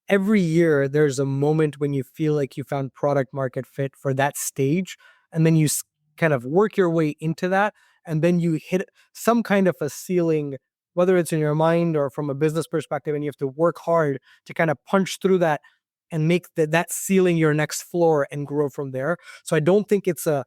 every year there's a moment when you feel like you found product market fit for that stage, and then you kind of work your way into that, and then you hit some kind of a ceiling, whether it's in your mind or from a business perspective, and you have to work hard to kind of punch through that and make that ceiling your next floor and grow from there. So I don't think it's a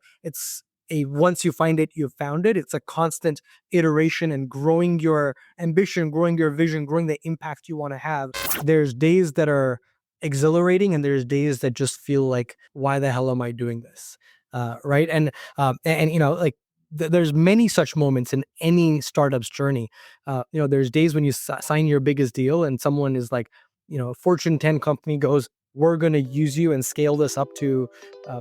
once you find it, you've found it. It's a constant iteration and growing your ambition, growing your vision, growing the impact you want to have. There's days that are exhilarating, and there's days that just feel like, why the hell am I doing this? Right. And like there's many such moments in any startup's journey. There's days when you sign your biggest deal and someone is like, a Fortune 10 company goes, we're going to use you and scale this up to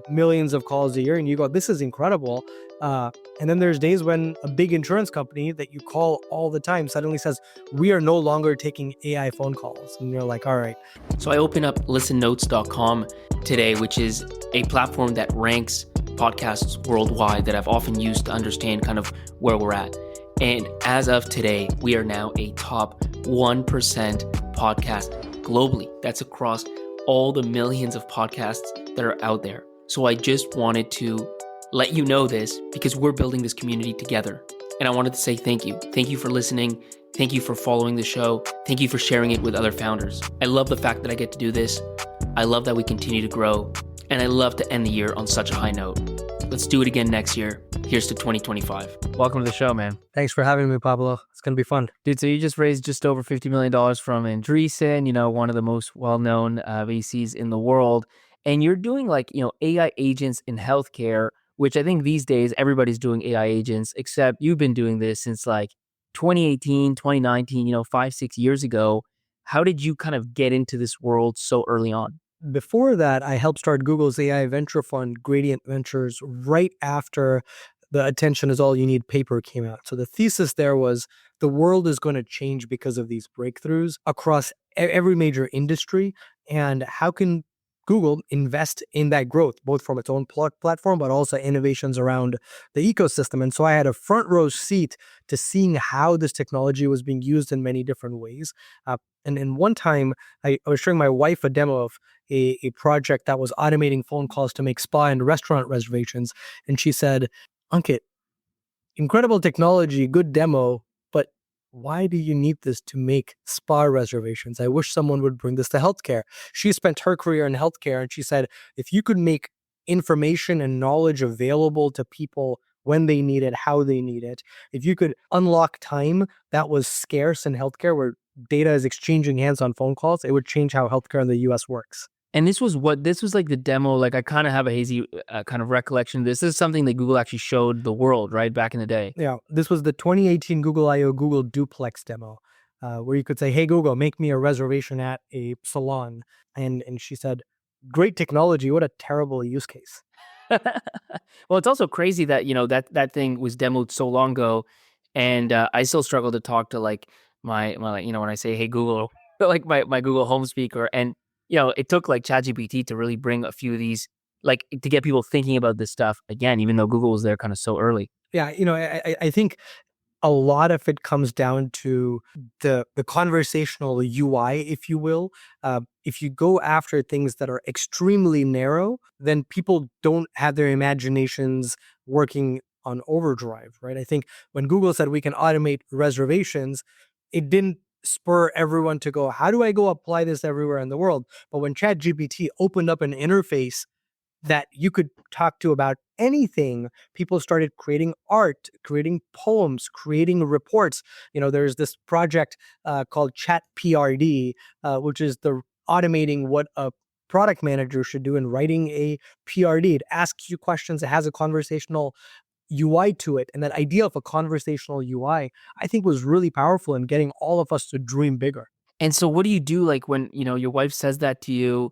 millions of calls a year. And you go, this is incredible. And then there's days when a big insurance company that you call all the time suddenly says, we are no longer taking AI phone calls. And you're like, all right. So I open up listennotes.com today, which is a platform that ranks podcasts worldwide that I've often used to understand kind of where we're at. And as of today, we are now a top 1% podcast globally. That's across all the millions of podcasts that are out there. So I just wanted to let you know this because we're building this community together. And I wanted to say thank you. Thank you for listening. Thank you for following the show. Thank you for sharing it with other founders. I love the fact that I get to do this. I love that we continue to grow. And I love to end the year on such a high note. Let's do it again next year. Here's to 2025. Welcome to the show, man. Thanks for having me, Pablo. It's going to be fun. Dude, so you just raised just over $50 million from Andreessen, one of the most well-known VCs in the world. And you're doing AI agents in healthcare, which I think these days everybody's doing AI agents, except you've been doing this since 2018, 2019, 5-6 years ago. How did you kind of get into this world so early on? Before that, I helped start Google's AI venture fund, Gradient Ventures, right after the Attention is All You Need paper came out. So the thesis there was the world is going to change because of these breakthroughs across every major industry. And how can Google invest in that growth, both from its own platform, but also innovations around the ecosystem? And so I had a front row seat to seeing how this technology was being used in many different ways. And in one time, I was showing my wife a demo of a project that was automating phone calls to make spa and restaurant reservations. And she said, Ankit, incredible technology, good demo, but why do you need this to make spa reservations? I wish someone would bring this to healthcare. She spent her career in healthcare, and she said, if you could make information and knowledge available to people when they need it, how they need it, if you could unlock time that was scarce in healthcare where data is exchanging hands on phone calls, it would change how healthcare in the US works. And this was like the demo, I kind of have a hazy kind of recollection. This is something that Google actually showed the world, right, back in the day. Yeah, this was the 2018 Google I/O Google Duplex demo, where you could say, hey, Google, make me a reservation at a salon. And she said, great technology, what a terrible use case. Well, it's also crazy that, that thing was demoed so long ago. And I still struggle to talk to my when I say, hey, Google, my Google Home speaker. And it took ChatGPT to really bring a few of these, to get people thinking about this stuff again, even though Google was there kind of so early. Yeah, I think a lot of it comes down to the conversational UI, if you will. If you go after things that are extremely narrow, then people don't have their imaginations working on overdrive, right? I think when Google said we can automate reservations, it didn't spur everyone to go, how do I go apply this everywhere in the world? But when ChatGPT opened up an interface that you could talk to about anything, people started creating art, creating poems, creating reports. There's this project called Chat PRD, which is the automating what a product manager should do in writing a PRD. It asks you questions. It has a conversational UI to it. And that idea of a conversational UI, I think, was really powerful in getting all of us to dream bigger. And so what do you do when, your wife says that to you?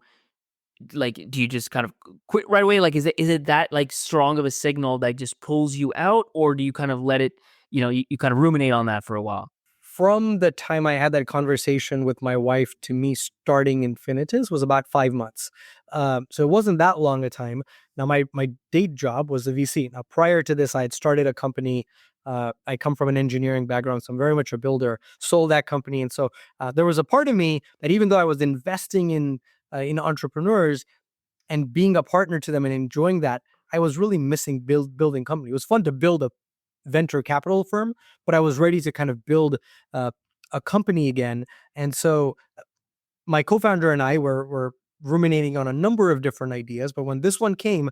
Do you just kind of quit right away? Is it that strong of a signal that just pulls you out, or do you kind of let it, you kind of ruminate on that for a while? From the time I had that conversation with my wife to me starting Infinitus was about 5 months. So it wasn't that long a time. Now, my day job was a VC. Now, prior to this, I had started a company I come from an engineering background, so I'm very much a builder. Sold that company, and so there was a part of me that, even though I was investing in entrepreneurs and being a partner to them and enjoying that, I was really missing building company. It was fun to build a venture capital firm, but I was ready to kind of build uh, a company again. And so my co-founder and I were ruminating on a number of different ideas, but when this one came,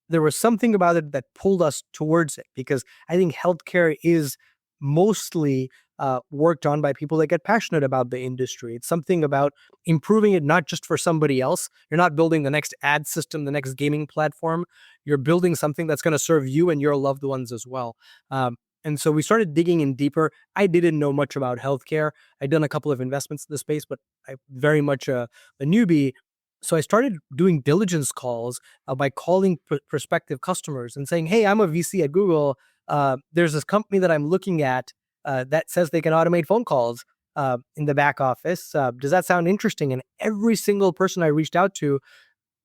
there was something about it that pulled us towards it, because I think healthcare is mostly worked on by people that get passionate about the industry. It's something about improving it, not just for somebody else. You're not building the next ad system, the next gaming platform. You're building something that's going to serve you and your loved ones as well. And so we started digging in deeper. I didn't know much about healthcare. I'd done a couple of investments in the space, but I'm very much a newbie. So I started doing diligence calls by calling prospective customers and saying, "Hey, I'm a VC at Google. There's this company that I'm looking at that says they can automate phone calls in the back office. Does that sound interesting?" And every single person I reached out to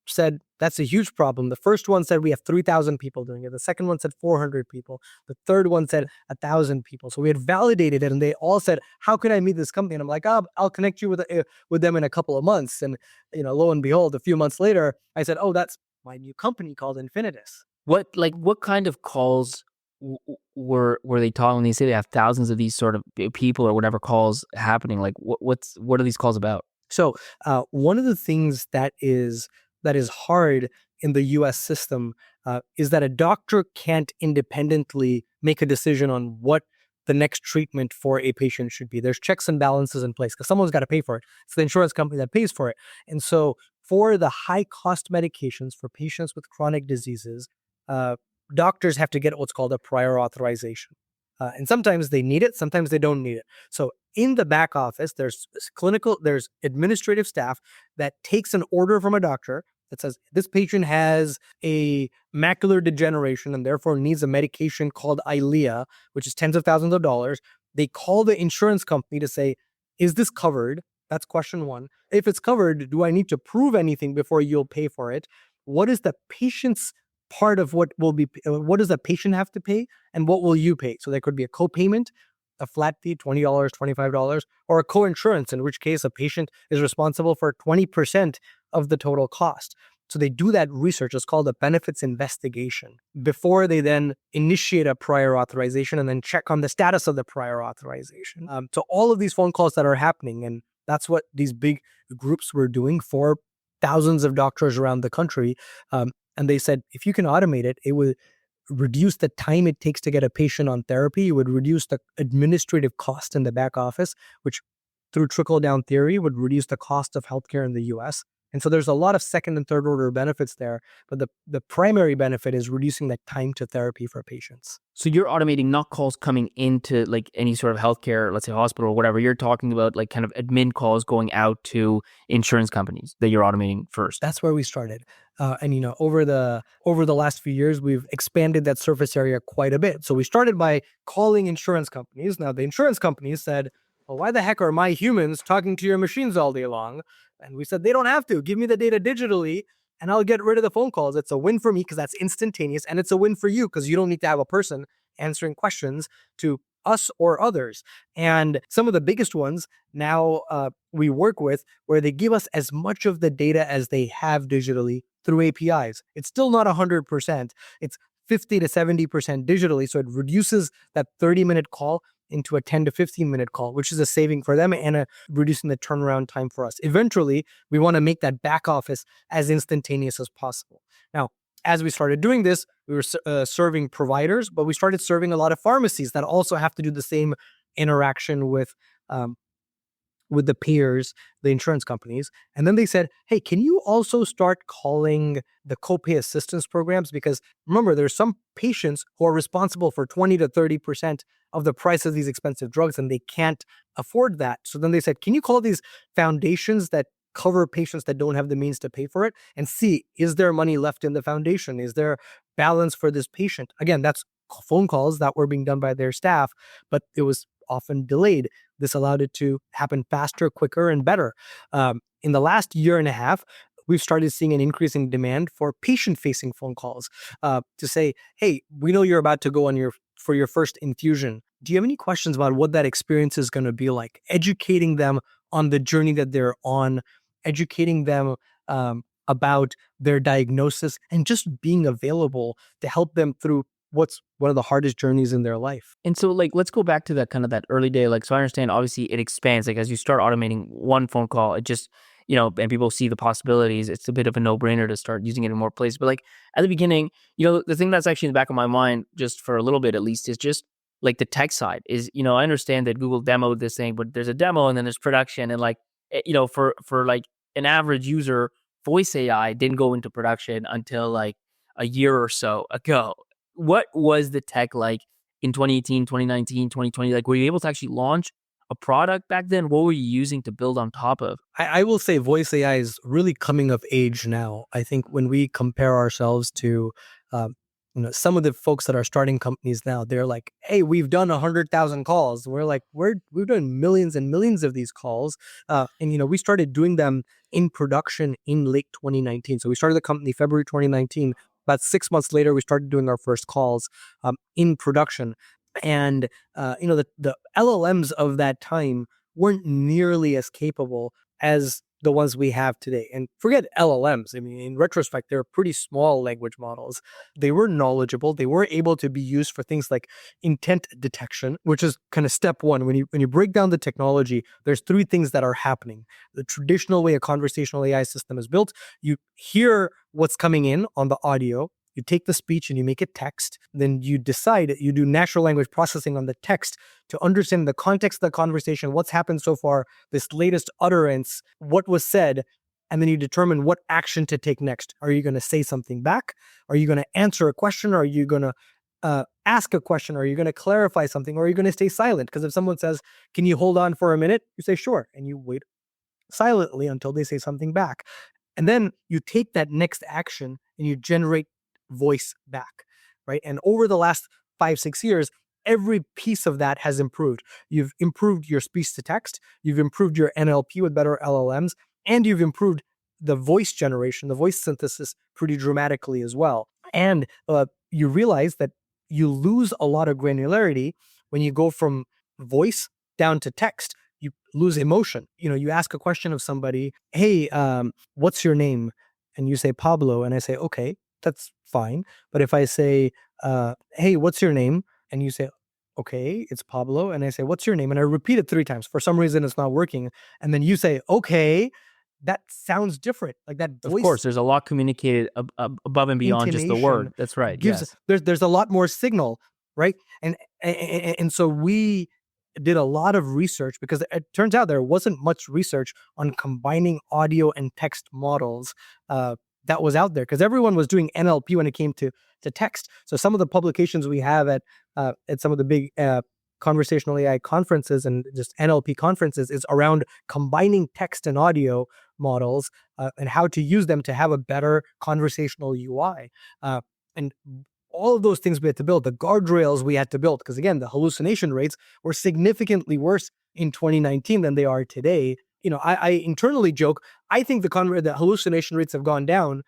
said, "That's a huge problem." The first one said, "We have 3,000 people doing it." The second one said 400 people. The third one said 1,000 people. So we had validated it, and they all said, "How can I meet this company?" And I'm like, "Oh, I'll connect you with them in a couple of months." And lo and behold, a few months later, I said, "Oh, that's my new company called Infinitus." What kind of calls were they talking when they say they have thousands of these sort of people or whatever calls happening? Like what are these calls about? So one of the things that is hard in the U.S. system is that a doctor can't independently make a decision on what the next treatment for a patient should be. There's checks and balances in place because someone's got to pay for it. It's the insurance company that pays for it. And so for the high cost medications for patients with chronic diseases, uh, doctors have to get what's called a prior authorization. And sometimes they need it, sometimes they don't need it. So in the back office, there's administrative staff that takes an order from a doctor that says this patient has a macular degeneration and therefore needs a medication called Eylea, which is tens of thousands of dollars. They call the insurance company to say, "Is this covered?" That's question one. If it's covered, do I need to prove anything before you'll pay for it? What is the patient's part of what does the patient have to pay, and what will you pay? So there could be a co-payment, a flat fee, $20, $25, or a co-insurance, in which case a patient is responsible for 20% of the total cost. So they do that research. It's called a benefits investigation before they then initiate a prior authorization and then check on the status of the prior authorization. So all of these phone calls that are happening, and that's what these big groups were doing for thousands of doctors around the country. And they said, if you can automate it, it would reduce the time it takes to get a patient on therapy. It would reduce the administrative cost in the back office, which through trickle down theory would reduce the cost of healthcare in the US. And so there's a lot of second and third order benefits there. But the primary benefit is reducing the time to therapy for patients. So you're automating not calls coming into like any sort of healthcare, let's say hospital or whatever. You're talking about like kind of admin calls going out to insurance companies that you're automating first. That's where we started. And over the last few years, we've expanded that surface area quite a bit. So we started by calling insurance companies. Now the insurance companies said, "Well, why the heck are my humans talking to your machines all day long?" And we said, "They don't have to. Give me the data digitally and I'll get rid of the phone calls." It's a win for me because that's instantaneous, and it's a win for you because you don't need to have a person answering questions to us or others. And some of the biggest ones now we work with, where they give us as much of the data as they have digitally through APIs. It's still not 100%. It's 50 to 70% digitally. So it reduces that 30-minute call into a 10 to 15-minute call, which is a saving for them and reducing the turnaround time for us. Eventually, we want to make that back office as instantaneous as possible. Now, as we started doing this, we were serving providers, but we started serving a lot of pharmacies that also have to do the same interaction with the peers, the insurance companies. And then they said, "Hey, can you also start calling the copay assistance programs?" Because remember, there's some patients who are responsible for 20 to 30% of the price of these expensive drugs, and they can't afford that. So then they said, "Can you call these foundations that cover patients that don't have the means to pay for it and see, is there money left in the foundation? Is there balance for this patient?" Again, that's phone calls that were being done by their staff, but it was often delayed. This allowed it to happen faster, quicker, and better. In the last year and a half, we've started seeing an increasing demand for patient-facing phone calls to say, "Hey, we know you're about to go on your for your first infusion, do you have any questions about what that experience is going to be like? Educating them on the journey that they're on, educating them about their diagnosis, and just being available to help them through what's one of the hardest journeys in their life. And so, like, let's go back to that kind of that early day. Like, so I understand, obviously, it expands. Like, as you start automating one phone call, it just, and people see the possibilities. It's a bit of a no brainer to start using it in more places. But like at the beginning, the thing that's actually in the back of my mind, just for a little bit at least, is just like the tech side. Is I understand that Google demoed this thing, but there's a demo and then there's production, and like for like an average user, voice AI didn't go into production until like a year or so ago. What was the tech like in 2018, 2019, 2020? Like, were you able to actually launch a product back then? What were you using to build on top of? I will say voice AI is really coming of age now. I think when we compare ourselves to, some of the folks that are starting companies now, they're like, "Hey, we've done 100,000 calls." We're like, we've done millions and millions of these calls, and we started doing them in production in late 2019. So we started the company February 2019. About 6 months later, we started doing our first calls in production, and the LLMs of that time weren't nearly as capable as the ones we have today. And forget LLMs. I mean, in retrospect, they're pretty small language models. They were knowledgeable. They were able to be used for things like intent detection, which is kind of step one. When you break down the technology, there's three things that are happening. The traditional way a conversational AI system is built, you hear what's coming in on the audio. You take the speech and you make it text. Then you do natural language processing on the text to understand the context of the conversation, what's happened so far, this latest utterance, what was said, and then you determine what action to take next. Are you going to say something back? Are you going to answer a question? Are you going to ask a question? Are you going to clarify something? Or are you going to stay silent? Because if someone says, "Can you hold on for a minute?" you say, "Sure," and you wait silently until they say something back. And then you take that next action and you generate voice back, right? And over the last 5-6 years, every piece of that has improved. You've improved your speech to text, you've improved your NLP with better LLMs, and you've improved the voice generation, the voice synthesis pretty dramatically as well. And you realize that you lose a lot of granularity when you go from voice down to text. You lose emotion. You ask a question of somebody, "Hey, what's your name?" And you say Pablo, and I say, "Okay, that's fine." But if I say, "Hey, what's your name?" and you say, "Okay, it's Pablo," and I say, "What's your name?" and I repeat it 3 times. For some reason, it's not working. And then you say, "Okay," that sounds different. Like that Of voice course, there's a lot communicated above and beyond just the intonation word. That's right. gives Yes. there's a lot more signal, right? And so we did a lot of research because it turns out there wasn't much research on combining audio and text models that was out there, because everyone was doing NLP when it came to text. So some of the publications we have at some of the big conversational AI conferences and just NLP conferences is around combining text and audio models and how to use them to have a better conversational UI. And all of those things we had to build, the guardrails we had to build, because again, the hallucination rates were significantly worse in 2019 than they are today. I internally joke, I think the hallucination rates have gone down,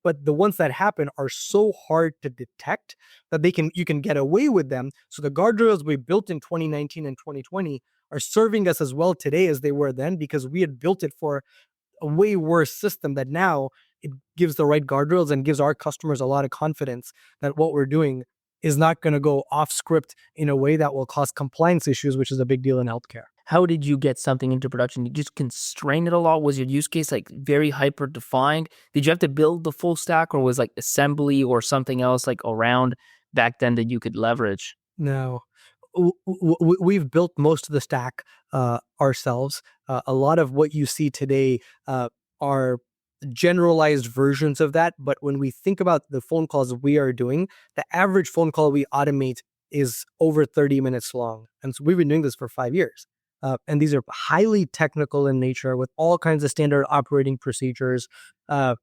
but the ones that happen are so hard to detect that you can get away with them. So the guardrails we built in 2019 and 2020 are serving us as well today as they were then, because we had built it for a way worse system that now it gives the right guardrails and gives our customers a lot of confidence that what we're doing is not going to go off script in a way that will cause compliance issues, which is a big deal in healthcare. How did you get something into production? Did you just constrain it a lot? Was your use case like very hyper defined? Did you have to build the full stack, or was like assembly or something else like around back then that you could leverage? No, we've built most of the stack ourselves. A lot of what you see today are generalized versions of that. But when we think about the phone calls we are doing, the average phone call we automate is over 30 minutes long. And so we've been doing this for 5 years. And these are highly technical in nature with all kinds of standard operating procedures. And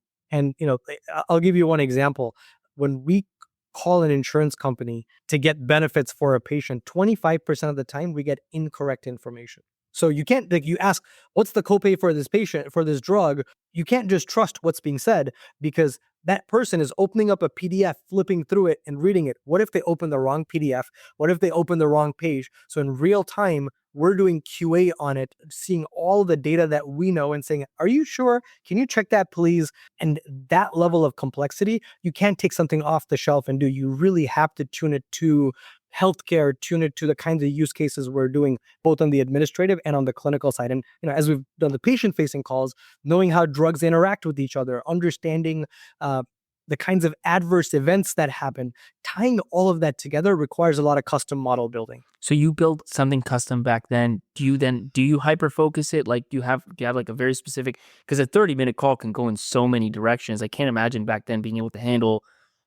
I'll give you one example. When we call an insurance company to get benefits for a patient, 25% of the time we get incorrect information. So you can't, like, you ask, what's the copay for this patient for this drug? You can't just trust what's being said, because that person is opening up a PDF, flipping through it and reading it. What if they open the wrong PDF? What if they open the wrong page? So in real time, we're doing QA on it, seeing all the data that we know and saying, are you sure? Can you check that, please? And that level of complexity, you can't take something off the shelf and do. You really have to tune it to healthcare, tune it to the kinds of use cases we're doing, both on the administrative and on the clinical side. And as we've done the patient-facing calls, knowing how drugs interact with each other, understanding uh, the kinds of adverse events that happen, tying all of that together requires a lot of custom model building. So you built something custom back then. Do you hyper focus it? Like, do you have like a very specific, because a 30-minute call can go in so many directions. I can't imagine back then being able to handle.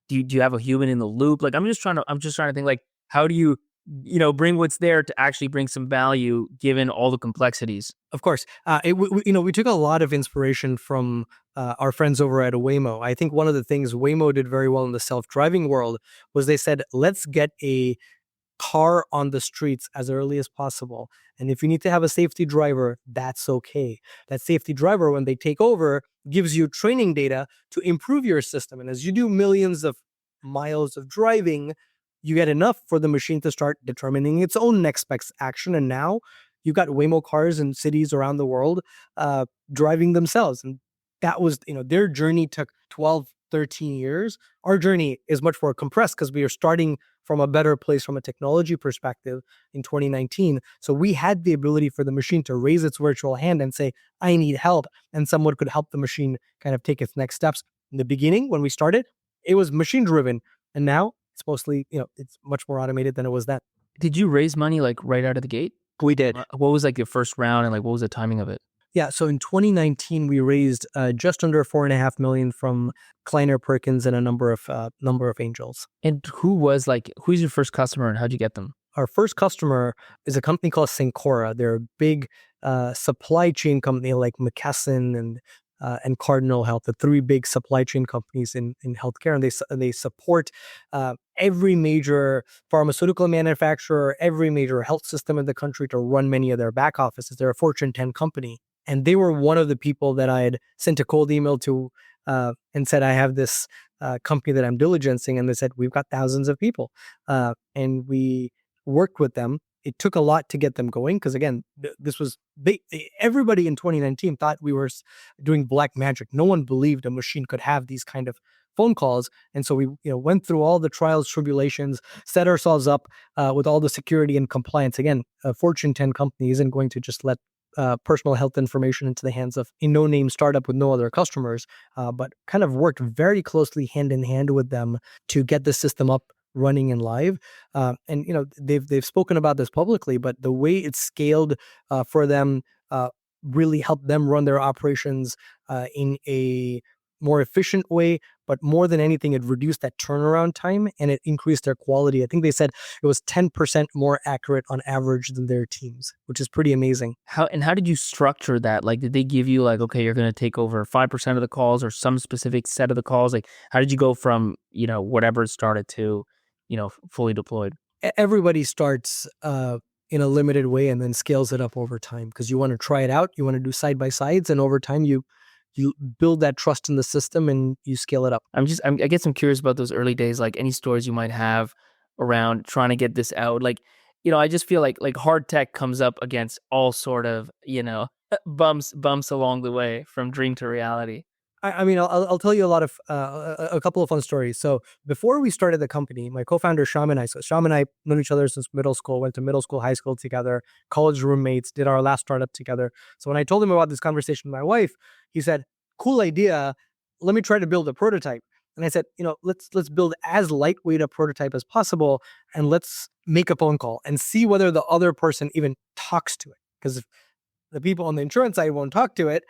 Do you have a human in the loop? Like, I'm just trying to think, like, how do you, bring what's there to actually bring some value given all the complexities? Of course, we took a lot of inspiration from our friends over at Waymo. I think one of the things Waymo did very well in the self-driving world was they said, let's get a car on the streets as early as possible. And if you need to have a safety driver, that's okay. That safety driver, when they take over, gives you training data to improve your system. And as you do millions of miles of driving, you get enough for the machine to start determining its own next best action. And now you've got Waymo cars in cities around the world driving themselves. And that was, their journey took 12, 13 years. Our journey is much more compressed because we are starting from a better place from a technology perspective in 2019. So we had the ability for the machine to raise its virtual hand and say, I need help. And someone could help the machine kind of take its next steps. In the beginning, when we started, it was machine driven. And now it's mostly, it's much more automated than it was then. Did you raise money like right out of the gate? We did. What was like your first round, and like what was the timing of it? Yeah, so in 2019, we raised just under $4.5 million from Kleiner Perkins and a number of angels. And who's your first customer, and how'd you get them? Our first customer is a company called Syncora. They're a big supply chain company like McKesson and Cardinal Health, the three big supply chain companies in healthcare, and they support every major pharmaceutical manufacturer, every major health system in the country to run many of their back offices. They're a Fortune 10 company. And they were one of the people that I had sent a cold email to and said, I have this company that I'm diligencing. And they said, we've got thousands of people. And we worked with them. It took a lot to get them going because, again, everybody in 2019 thought we were doing black magic. No one believed a machine could have these kind of phone calls. And so we went through all the trials, tribulations, set ourselves up with all the security and compliance. Again, a Fortune 10 company isn't going to just let personal health information into the hands of a no-name startup with no other customers, but kind of worked very closely hand in hand with them to get the system up, running and live. And they've spoken about this publicly, but the way it's scaled for them really helped them run their operations in a more efficient way. But more than anything, it reduced that turnaround time and it increased their quality. I think they said it was 10% more accurate on average than their teams, which is pretty amazing. How did you structure that? Like, did they give you like, okay, you're going to take over 5% of the calls or some specific set of the calls? Like, how did you go from, whatever it started to, fully deployed? Everybody starts in a limited way and then scales it up over time because you want to try it out. You want to do side by sides, and over time you build that trust in the system and you scale it up. I guess I'm curious about those early days, like any stories you might have around trying to get this out. Like, I just feel like hard tech comes up against all sort of, bumps along the way from dream to reality. I mean, I'll tell you a couple of fun stories. So before we started the company, my co-founder Sham and I known each other since middle school, went to middle school, high school together, college roommates, did our last startup together. So when I told him about this conversation with my wife, he said, cool idea. Let me try to build a prototype. And I said, let's build as lightweight a prototype as possible. And let's make a phone call and see whether the other person even talks to it. Because if the people on the insurance side won't talk to it,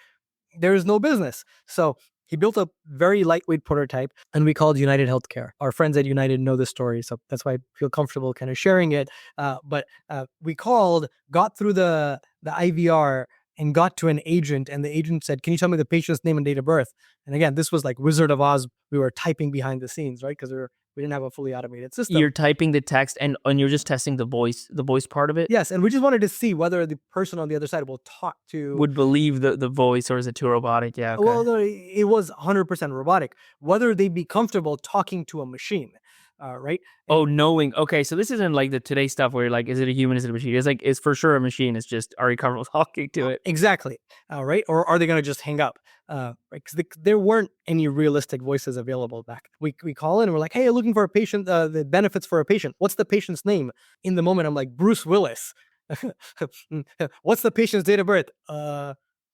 there is no business. So he built a very lightweight prototype and we called United Healthcare. Our friends at United know this story, so that's why I feel comfortable kind of sharing it. But we called, got through the IVR and got to an agent, and the agent said, can you tell me the patient's name and date of birth? And again, this was like Wizard of Oz. We were typing behind the scenes, right? Because we were We didn't have a fully automated system. You're typing the text and you're just testing the voice part of it? Yes, and we just wanted to see whether the person on the other side will talk to. Would believe the voice, or is it too robotic? Yeah, okay. Well, no, it was 100% robotic. Whether they'd be comfortable talking to a machine, right? Oh, knowing. Okay, so this isn't like the today stuff where you're like, is it a human? Is it a machine? It's like, it's for sure a machine. It's just, are you comfortable talking to it? Exactly. Right? Or are they going to just hang up? Right? Because there weren't any realistic voices available back. We call in and we're like, hey, looking for a patient, the benefits for a patient. What's the patient's name? In the moment, I'm like, Bruce Willis. What's the patient's date of birth?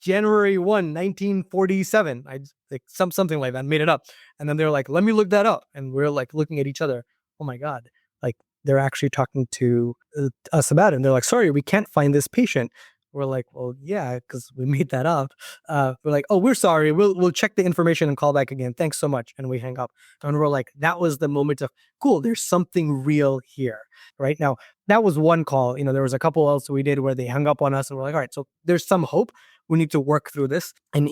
January 1, 1947. Like something like that, made it up. And then they're like, let me look that up. And we're like looking at each other. Oh my God. Like they're actually talking to us about it. And they're like, sorry, we can't find this patient. We're like, well, yeah, because we made that up. We're like, oh, we're sorry. We'll check the information and call back again. Thanks so much. And we hang up. And we're like, that was the moment of, cool, there's something real here. Right now, that was one call. There was a couple else we did where they hung up on us and we're like, all right, so there's some hope. We need to work through this. And,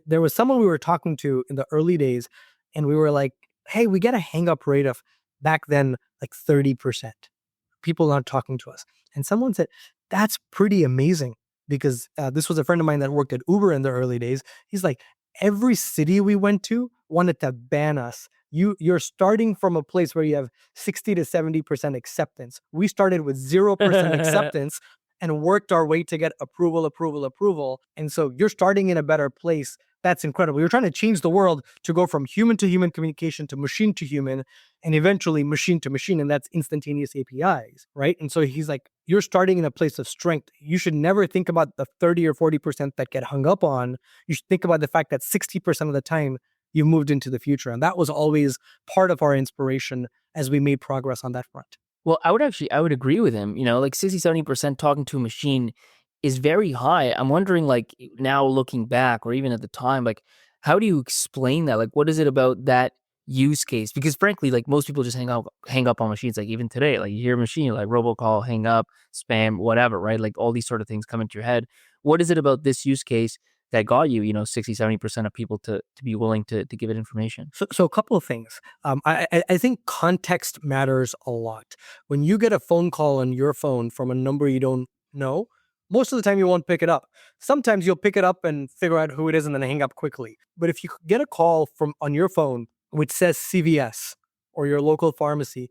there was someone we were talking to in the early days and we were like, hey, we get a hang up rate of back then like 30%. People not talking to us. And someone said, that's pretty amazing because this was a friend of mine that worked at Uber in the early days. He's like, every city we went to wanted to ban us. You're starting from a place where you have 60 to 70% acceptance. We started with 0% acceptance and worked our way to get approval. And so you're starting in a better place. That's incredible. You're trying to change the world to go from human to human communication to human, and eventually machine to machine, and that's instantaneous APIs, right? And so he's like, you're starting in a place of strength. You should never think about the 30 or 40% that get hung up on. You should think about the fact that 60% of the time you moved into the future. And that was always part of our inspiration as we made progress on that front. Well, I would agree with him. Like 60, 70% talking to a machine is very high. I'm wondering, like, now looking back, or even at the time, like, how do you explain that? Like, what is it about that use case? Because frankly, like, most people just hang up on machines. Like, even today, like, you hear a machine, like robocall, hang up, spam, whatever, right? Like, all these sort of things come into your head. What is it about this use case that got you, 60, 70% of people to be willing to give it information? So a couple of things. I think context matters a lot. When you get a phone call on your phone from a number you don't know, most of the time you won't pick it up. Sometimes you'll pick it up and figure out who it is and then hang up quickly. But if you get a call from on your phone which says CVS or your local pharmacy,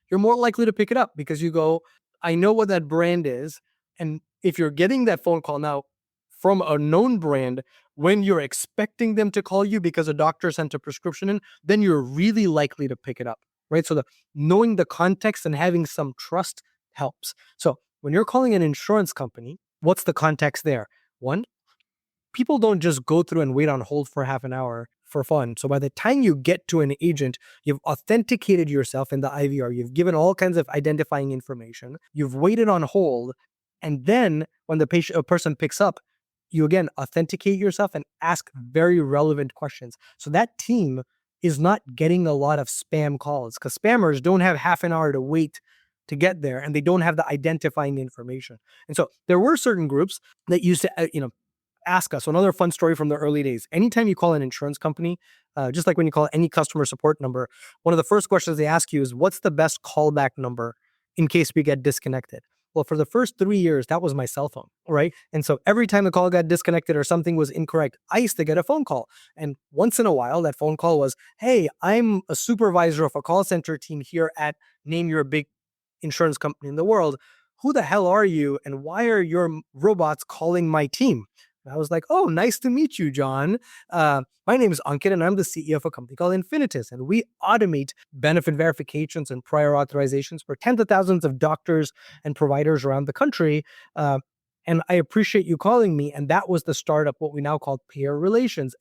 you're more likely to pick it up because you go, I know what that brand is. And if you're getting that phone call now from a known brand, when you're expecting them to call you because a doctor sent a prescription in, then you're really likely to pick it up, right? So knowing the context and having some trust helps. So when you're calling an insurance company, what's the context there? One, people don't just go through and wait on hold for half an hour for fun. So by the time you get to an agent, you've authenticated yourself in the IVR. You've given all kinds of identifying information. You've waited on hold. And then when a person picks up, you again authenticate yourself and ask very relevant questions. So that team is not getting a lot of spam calls because spammers don't have half an hour to wait to get there and they don't have the identifying information. And so there were certain groups that used to, ask us. So another fun story from the early days. Anytime you call an insurance company, just like when you call any customer support number, one of the first questions they ask you is, what's the best callback number in case we get disconnected? Well, for the first 3 years, that was my cell phone, right? And so every time the call got disconnected or something was incorrect, I used to get a phone call. And once in a while, that phone call was, hey, I'm a supervisor of a call center team here at name your big insurance company in the world. Who the hell are you? And why are your robots calling my team? And I was like, oh, nice to meet you, John. My name is Ankit, and I'm the CEO of a company called Infinitus, and we automate benefit verifications and prior authorizations for tens of thousands of doctors and providers around the country. And I appreciate you calling me. And that was the start of what we now call payer relations,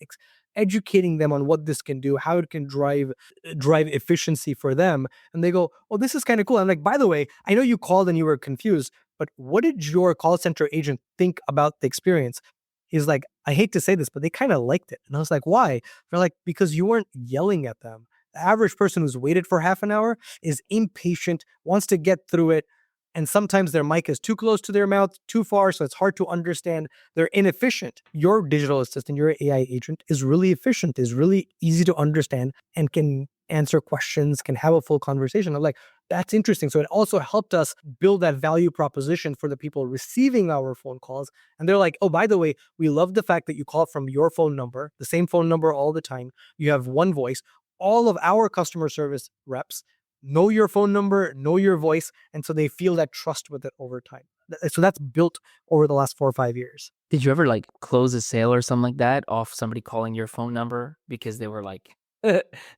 educating them on what this can do, how it can drive efficiency for them. And they go, oh, this is kind of cool. I'm like, by the way, I know you called and you were confused, but what did your call center agent think about the experience? He's like, I hate to say this, but they kind of liked it. And I was like, why? They're like, because you weren't yelling at them. The average person who's waited for half an hour is impatient, wants to get through it. And sometimes their mic is too close to their mouth, too far, so it's hard to understand. They're inefficient. Your digital assistant, your AI agent is really efficient, is really easy to understand, and can answer questions, can have a full conversation. I'm like, that's interesting. So it also helped us build that value proposition for the people receiving our phone calls. And they're like, oh, by the way, we love the fact that you call from your phone number, the same phone number all the time. You have one voice. All of our customer service reps know your phone number, know your voice. And so they feel that trust with it over time. So that's built over the last 4 or 5 years. Did you ever like close a sale or something like that off somebody calling your phone number because they were like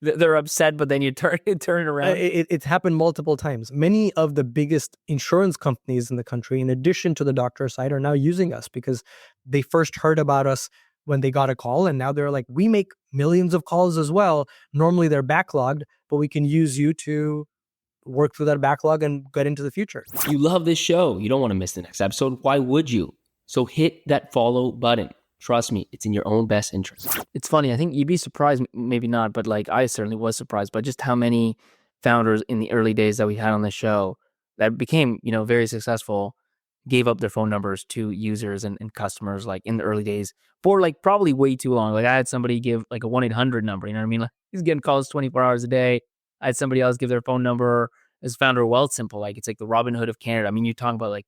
they're upset, but then you turn it around? It's happened multiple times. Many of the biggest insurance companies in the country, in addition to the doctor side, are now using us because they first heard about us when they got a call. And now they're like, we make millions of calls as well. Normally they're backlogged, but we can use you to work through that backlog and get into the future. You love this show. You don't want to miss the next episode. Why would you? So hit that follow button. Trust me, it's in your own best interest. It's funny. I think you'd be surprised, maybe not, but like I certainly was surprised by just how many founders in the early days that we had on the show that became, very successful, gave up their phone numbers to users and customers like in the early days for like probably way too long. Like I had somebody give like a 1-800 number, you know what I mean? Like he's getting calls 24 hours a day. I had somebody else give their phone number as founder of Wealthsimple. Like it's like the Robin Hood of Canada. I mean, you're talking about like,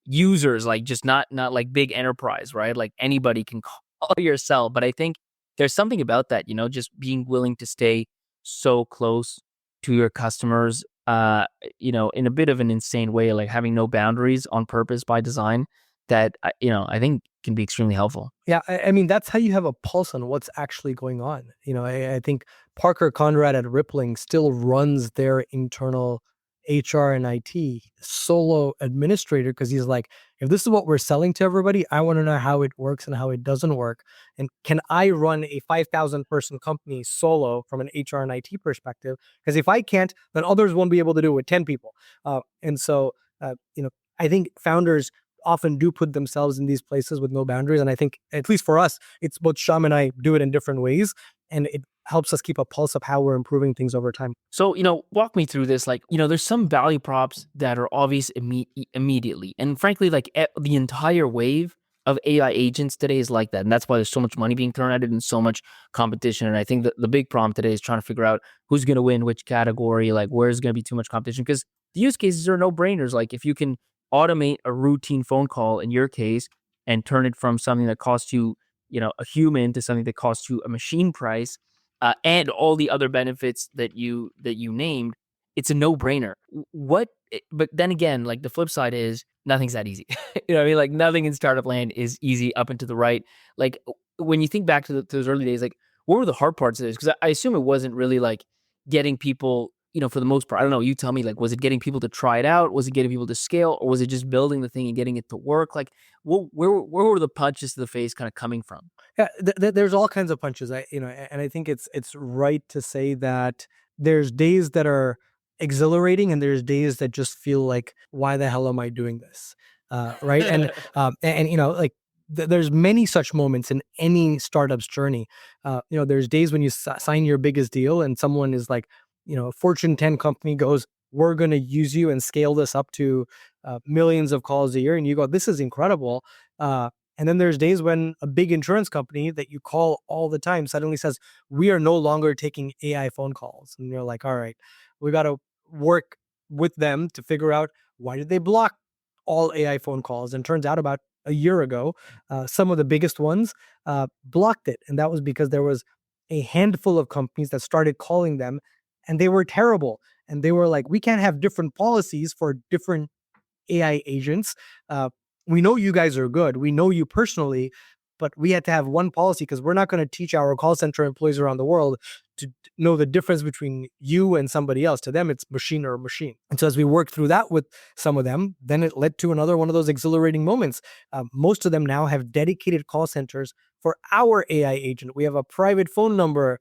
users, like just not like big enterprise, right? Like anybody can call your cell. But I think there's something about that, just being willing to stay so close to your customers, in a bit of an insane way, like having no boundaries on purpose by design that, I think can be extremely helpful. Yeah, I mean, that's how you have a pulse on what's actually going on. I think Parker Conrad at Rippling still runs their internal HR and IT solo administrator because he's like, if this is what we're selling to everybody, I want to know how it works and how it doesn't work. And can I run a 5,000 person company solo from an HR and IT perspective? Because if I can't, then others won't be able to do it with 10 people. And so, I think founders often do put themselves in these places with no boundaries. And I think, at least for us, it's both Sham and I do it in different ways. And it helps us keep a pulse of how we're improving things over time. So, walk me through this. Like, there's some value props that are obvious immediately. And frankly, like the entire wave of AI agents today is like that. And that's why there's so much money being thrown at it and so much competition. And I think that the big problem today is trying to figure out who's going to win which category, like where's going to be too much competition. Because the use cases are no brainers. Like if you can automate a routine phone call in your case and turn it from something that costs you, a human to something that costs you a machine price, and all the other benefits that you named, it's a no-brainer. But then again, like the flip side is nothing's that easy. You know what I mean? Like nothing in startup land is easy up and to the right. Like when you think back to those early days, like what were the hard parts of this? Because I assume it wasn't really like getting people, for the most part. I don't know. You tell me. Like, was it getting people to try it out? Was it getting people to scale, or was it just building the thing and getting it to work? Like, where were the punches to the face kind of coming from? Yeah, there's all kinds of punches. And I think it's right to say that there's days that are exhilarating and there's days that just feel like, why the hell am I doing this? Right. Like there's many such moments in any startup's journey. There's days when you sign your biggest deal and someone is like, a Fortune 10 company goes, we're going to use you and scale this up to millions of calls a year. And you go, this is incredible. And then there's days when a big insurance company that you call all the time suddenly says, we are no longer taking AI phone calls. And you're like, all right, we got to work with them to figure out, why did they block all AI phone calls? And turns out about a year ago, some of the biggest ones blocked it. And that was because there was a handful of companies that started calling them and they were terrible. And they were like, we can't have different policies for different AI agents. We know you guys are good. We know you personally, but we had to have one policy because we're not going to teach our call center employees around the world to know the difference between you and somebody else. To them, it's machine or machine. And so as we worked through that with some of them, then it led to another one of those exhilarating moments. Most of them now have dedicated call centers for our AI agent. We have a private phone number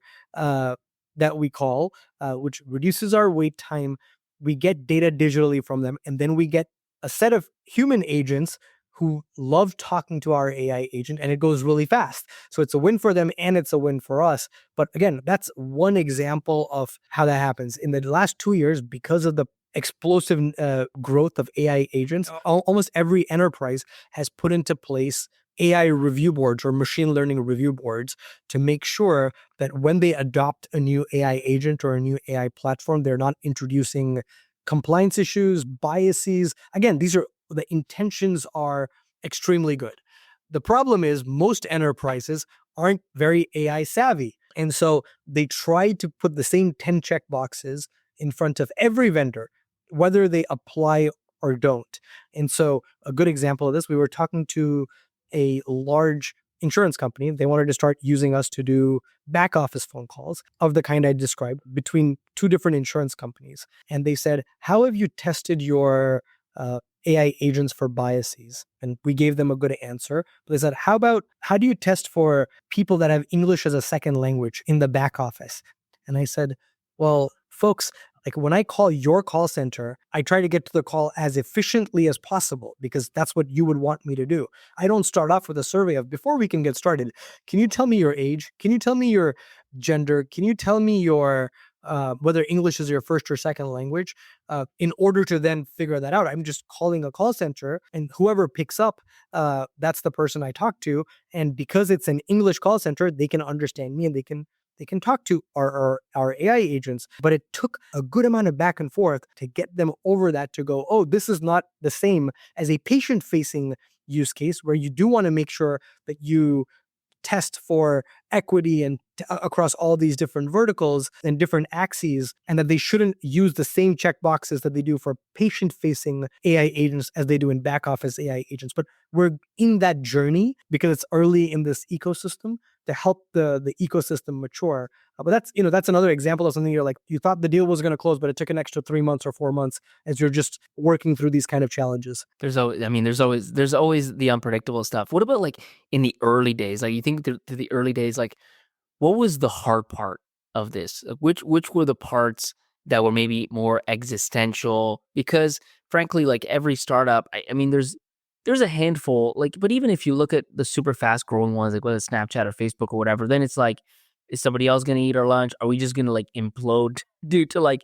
that we call, which reduces our wait time. We get data digitally from them, and then we get a set of human agents who love talking to our AI agent, and it goes really fast. So it's a win for them and it's a win for us. But again, that's one example of how that happens. In the last 2 years, because of the explosive growth of AI agents, almost every enterprise has put into place AI review boards or machine learning review boards to make sure that when they adopt a new AI agent or a new AI platform, they're not introducing compliance issues, biases. Again, the intentions are extremely good. The problem is most enterprises aren't very AI savvy. And so they try to put the same 10 check boxes in front of every vendor, whether they apply or don't. And so a good example of this, we were talking to a large insurance company. They wanted to start using us to do back office phone calls of the kind I described between two different insurance companies. And they said, how have you tested your AI agents for biases? And we gave them a good answer. But they said, how do you test for people that have English as a second language in the back office? And I said, well, folks, like when I call your call center, I try to get to the call as efficiently as possible because that's what you would want me to do. I don't start off with a survey of, before we can get started, can you tell me your age? Can you tell me your gender? Can you tell me your whether English is your first or second language? In order to then figure that out, I'm just calling a call center, and whoever picks up, that's the person I talk to. And because it's an English call center, they can understand me and they can talk to our AI agents. But it took a good amount of back and forth to get them over that, to go, oh, this is not the same as a patient facing use case where you do want to make sure that you test for equity and across all these different verticals and different axes, and that they shouldn't use the same check boxes that they do for patient facing AI agents as they do in back office AI agents. But we're in that journey because it's early in this ecosystem to help the ecosystem mature. But that's another example of something you're like, you thought the deal was going to close, but it took an extra 3 months or 4 months as you're just working through these kind of challenges. There's always the unpredictable stuff. What about like in the early days? Like you think through the early days, like what was the hard part of this? Like, which were the parts that were maybe more existential? Because frankly, like every startup, I mean, there's a handful. Like, but even if you look at the super fast growing ones, like whether it's Snapchat or Facebook or whatever, then it's like, is somebody else going to eat our lunch? Are we just going to like implode due to like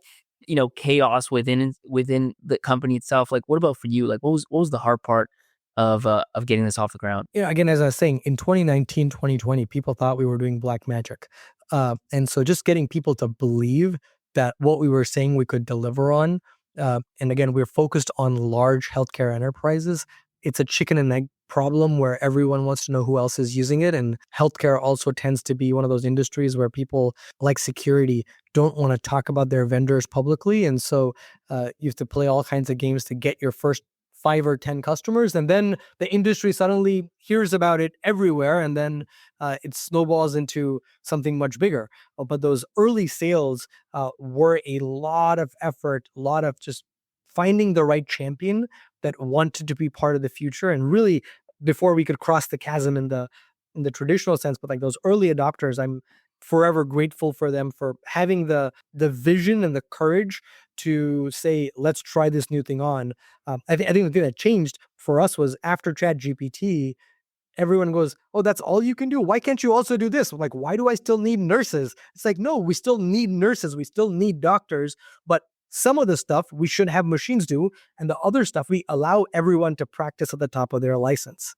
chaos within the company itself? Like, what about for you? Like, what was the hard part of getting this off the ground? Again, as I was saying, in 2019, 2020, people thought we were doing black magic. And so just getting people to believe that what we were saying we could deliver on, and again, we're focused on large healthcare enterprises. It's a chicken and egg problem where everyone wants to know who else is using it. And healthcare also tends to be one of those industries where people, like security, don't want to talk about their vendors publicly. And so you have to play all kinds of games to get your first 5 or 10 customers, and then the industry suddenly hears about it everywhere, and then it snowballs into something much bigger. But those early sales were a lot of effort, a lot of just finding the right champion that wanted to be part of the future. And really, before we could cross the chasm in the traditional sense, but like those early adopters, I'm forever grateful for them for having the vision and the courage to say, let's try this new thing on. I think the thing that changed for us was after ChatGPT, everyone goes, oh, that's all you can do? Why can't you also do this? Like, why do I still need nurses? It's like, no, we still need nurses. We still need doctors. But some of the stuff we should have machines do. And the other stuff we allow everyone to practice at the top of their license.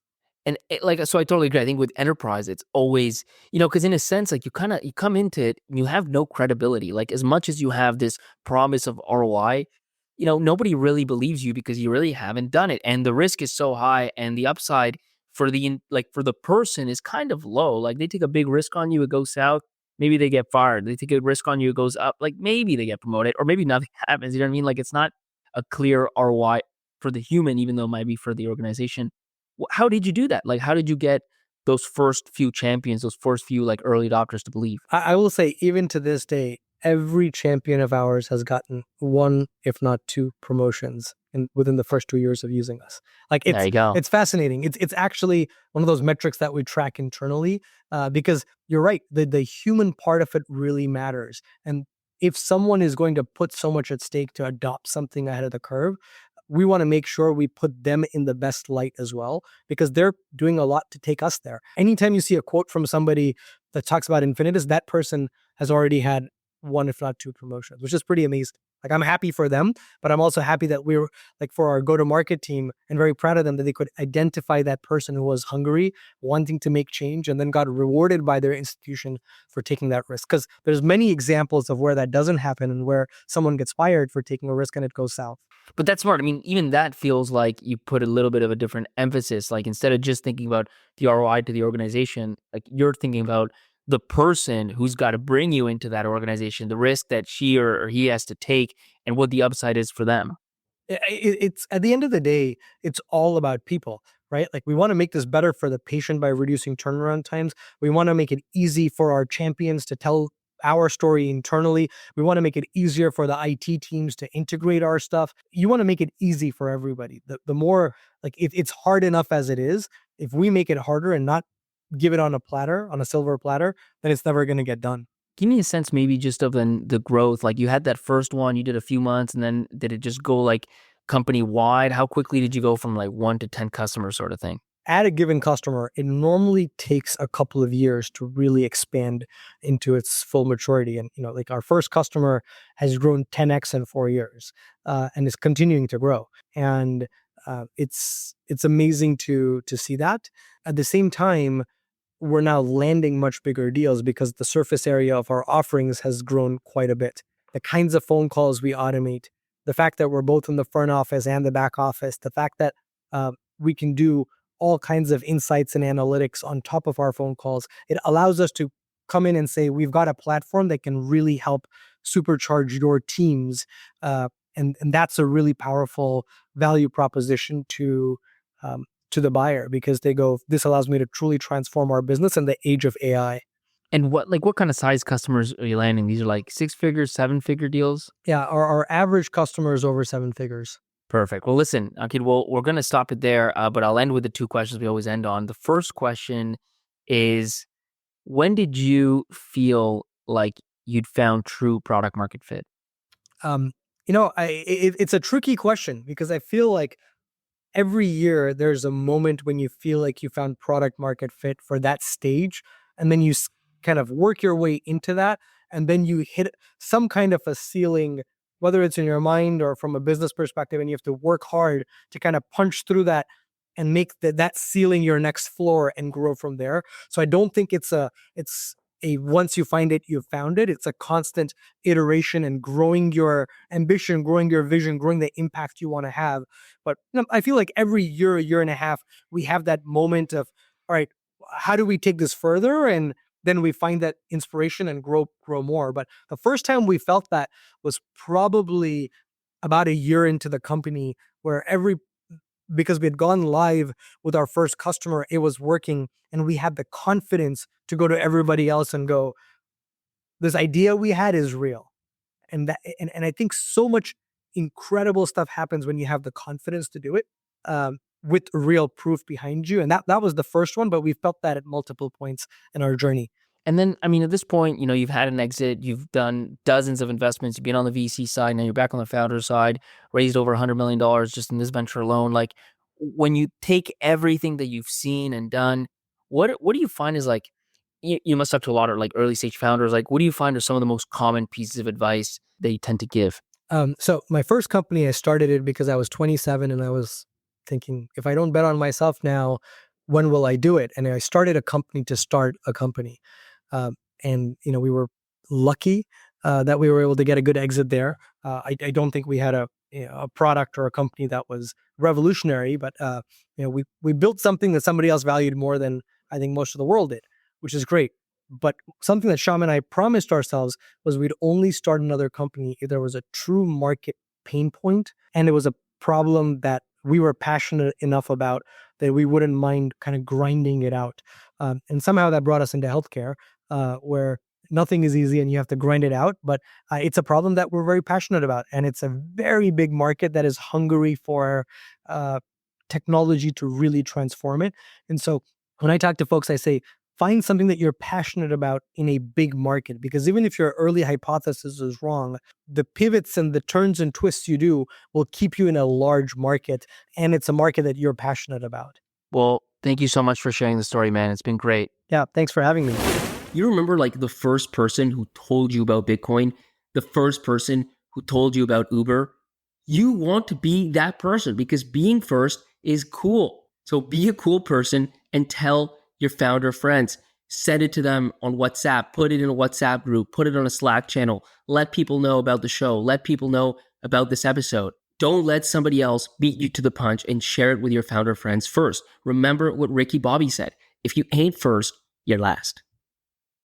And so I totally agree. I think with enterprise, it's always, because in a sense, like you come into it, and you have no credibility. Like as much as you have this promise of ROI, nobody really believes you because you really haven't done it. And the risk is so high and the upside for for the person is kind of low. Like they take a big risk on you, it goes south. Maybe they get fired. They take a risk on you, it goes up. Like maybe they get promoted or maybe nothing happens. You know what I mean? Like it's not a clear ROI for the human, even though it might be for the organization. How did you do that? Like, how did you get those first few champions, those first few like early adopters to believe? I will say, even to this day, every champion of ours has gotten 1, if not 2 promotions within the first 2 years of using us. Like There you go. it's fascinating. It's actually one of those metrics that we track internally because you're right. The human part of it really matters. And if someone is going to put so much at stake to adopt something ahead of the curve, we want to make sure we put them in the best light as well, because they're doing a lot to take us there. Anytime you see a quote from somebody that talks about Infinitus, that person has already had 1, if not 2 promotions, which is pretty amazing. Like, I'm happy for them, but I'm also happy that we're like, for our go-to-market team, and very proud of them that they could identify that person who was hungry, wanting to make change, and then got rewarded by their institution for taking that risk. Because there's many examples of where that doesn't happen and where someone gets fired for taking a risk and it goes south. But that's smart. I mean, even that feels like you put a little bit of a different emphasis. Like instead of just thinking about the ROI to the organization, like you're thinking about the person who's got to bring you into that organization, the risk that she or he has to take, and what the upside is for them. It's at the end of the day, it's all about people, right? Like, we want to make this better for the patient by reducing turnaround times. We want to make it easy for our champions to tell our story internally. We want to make it easier for the IT teams to integrate our stuff. You want to make it easy for everybody. The more, like, it's hard enough as it is. If we make it harder and not give it on a platter, on a silver platter, then it's never going to get done. Give me a sense maybe just of the growth. Like you had that first one, you did a few months, and then did it just go like company wide? How quickly did you go from like 1 to 10 customers sort of thing? At a given customer, it normally takes a couple of years to really expand into its full maturity. And, like, our first customer has grown 10x in 4 years, and is continuing to grow. And it's amazing to see that. At the same time, we're now landing much bigger deals because the surface area of our offerings has grown quite a bit. The kinds of phone calls we automate, the fact that we're both in the front office and the back office, the fact that we can do all kinds of insights and analytics on top of our phone calls, it allows us to come in and say, we've got a platform that can really help supercharge your teams. And that's a really powerful value proposition to the buyer, because they go, this allows me to truly transform our business in the age of AI. And what kind of size customers are you landing? These are like 6-figure, 7-figure deals? Yeah, our average customer is over 7 figures. Perfect. Well, listen, Ankit, we're going to stop it there, but I'll end with the 2 questions we always end on. The first question is, when did you feel like you'd found true product market fit? It's a tricky question, because I feel like every year there's a moment when you feel like you found product market fit for that stage, and then you kind of work your way into that, and then you hit some kind of a ceiling, whether it's in your mind or from a business perspective, and you have to work hard to kind of punch through that and make that ceiling your next floor and grow from there. So I don't think it's a once you find it, you've found it. It's a constant iteration and growing your ambition, growing your vision, growing the impact you want to have. But I feel like every year and a half, we have that moment of, all right, how do we take this further? And then we find that inspiration and grow more. But the first time we felt that was probably about a year into the company, where because we had gone live with our first customer, it was working, and we had the confidence to go to everybody else and go, this idea we had is real. And I think so much incredible stuff happens when you have the confidence to do it, with real proof behind you. And that was the first one, but we felt that at multiple points in our journey. And then, I mean, at this point, you've had an exit, you've done dozens of investments, you've been on the VC side, now you're back on the founder side, raised over $100 million just in this venture alone. Like, when you take everything that you've seen and done, what do you find is like, you must talk to a lot of like early stage founders, like what do you find are some of the most common pieces of advice that you tend to give? So my first company, I started it because I was 27 and I was thinking, if I don't bet on myself now, when will I do it? And I started a company to start a company. And we were lucky that we were able to get a good exit there. I don't think we had a product or a company that was revolutionary, but we built something that somebody else valued more than I think most of the world did, which is great. But something that Sham and I promised ourselves was we'd only start another company if there was a true market pain point, and it was a problem that we were passionate enough about that we wouldn't mind kind of grinding it out. And somehow that brought us into healthcare, where nothing is easy and you have to grind it out. But it's a problem that we're very passionate about. And it's a very big market that is hungry for technology to really transform it. And so when I talk to folks, I say, find something that you're passionate about in a big market, because even if your early hypothesis is wrong, the pivots and the turns and twists you do will keep you in a large market, and it's a market that you're passionate about. Well, thank you so much for sharing the story, man. It's been great. Yeah, thanks for having me. You remember like the first person who told you about Bitcoin, the first person who told you about Uber, you want to be that person because being first is cool. So be a cool person and tell your founder friends. Send it to them on WhatsApp, put it in a WhatsApp group, put it on a Slack channel, let people know about the show, let people know about this episode. Don't let somebody else beat you to the punch and share it with your founder friends first. Remember what Ricky Bobby said. If you ain't first, you're last.